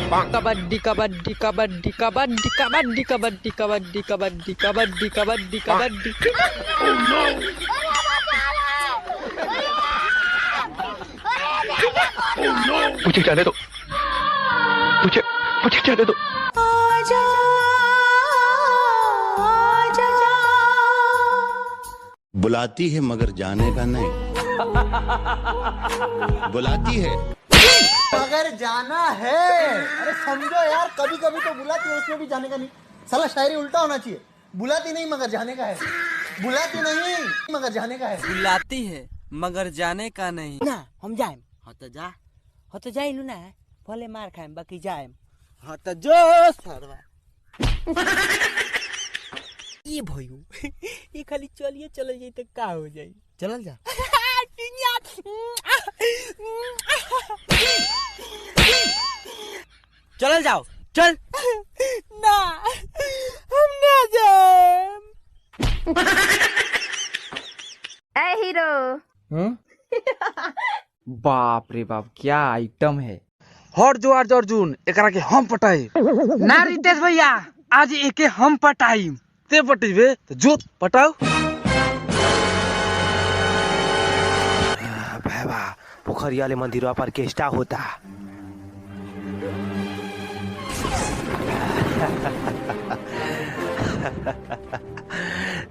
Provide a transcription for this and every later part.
कबड्डी कबड्डी कबड्डी कबड्डी कबड्डी कबड्डी कबड्डी कबड्डी कबड्डी कबड्डी कबड्डी। मुझे जाने दो, मुझे जाने दो। बुलाती है मगर जाने का नहीं, बुलाती है मगर जाना है। अरे समझो यार, कभी कभी तो बुलाती है, उसमें भी जाने का नहीं। साला शायरी उल्टा होना चाहिए। बुलाती नहीं मगर जाने का है, बुलाती नहीं मगर जाने का है। बुलाती है मगर जाने का नहीं ना। हम जाए हो तो जाइलू ना, भले मार खाए बाकी जाए। हाँ तो जो सरवा ये भयू ये खाली चलिए चल जाए तो का हो जाए। चलल जा। चलल जाओ, चल ना हम ना जाए। ए हीरो। बाप रे बाप, क्या आइटम है। हर जो अर्जुन एकरा के हम पटाई ना। रितेश भैया आज एके हम पटाई, ते पटेबे तो जो पटाओ। भैया पोखरिया ले मंदिरवा पर केष्टा होता।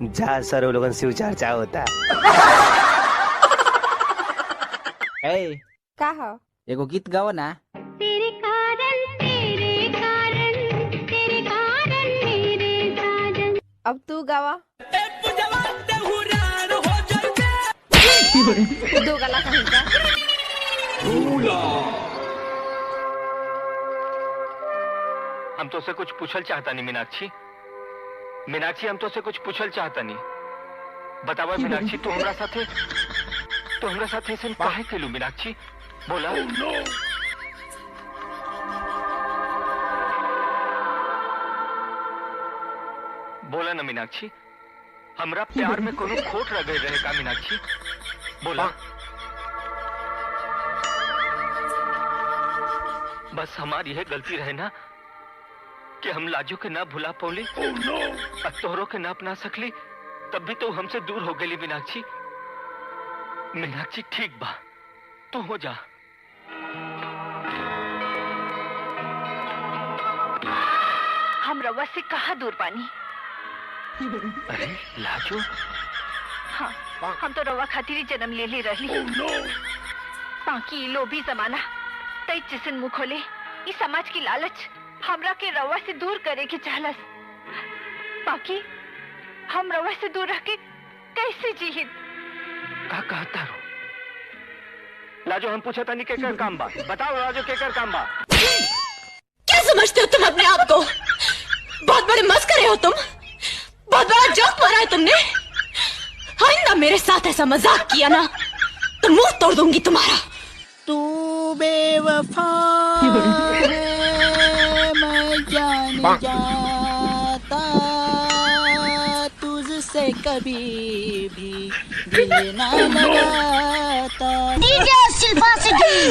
जा सर लोगन शिव चर्चा होता। का हो? एगो गीत गाओ ना। तेरे कारण मेरे साजन। अब तू गावा। दो गला कहीं का। हम तो से कुछ पूछल चाहता नहीं मीनाक्षी। मीनाक्षी हम तो से कुछ पूछल चाहता नहीं। बतावा मीनाक्षी, तू हमरा साथे ऐसे काहे केलू मीनाक्षी? बोला। बोला ना मीनाक्षी, हमरा प्यार में कोनो खोट रह गई रहे का मीनाक्षी? बोला। बस हमारी यह गलती रहे ना कि हम लाजो के ना भुला पौली और तोहरों के ना अपना सकली, तब भी तो हमसे दूर हो गई मीनाक्षी। मीनाक्षी ठीक बा, तू हो जा। हम रवा से कहा दूर पानी। अरे लाजो, हाँ, हम तो रवा खातिर ही जन्म ले ले रही। बाकी लोभी जमाना तई जिसन मुँह खोले, इस समाज की लालच हमरा के रवा से दूर करे के चाहलस। बाकी हम रवा से दूर रह के कैसे जीहित? का कहता रो? लाजो हम पूछा था नहीं केकर काम बा, बताओ लाजो केकर काम बा। क्या समझते हो तुम अपने आप को? बहुत बड़े मस्करे हो तुम, बहुत बड़ा जोक मारा है तुमने। आइंदा मेरे साथ ऐसा मजाक किया ना तो मुंह तोड़ दूंगी तुम्हारा। तू बेवफा है, मैं जाने जाता तुझसे कभी भी दिल ना लगाता।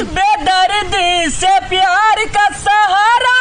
बेदर्दी से प्यार का सहारा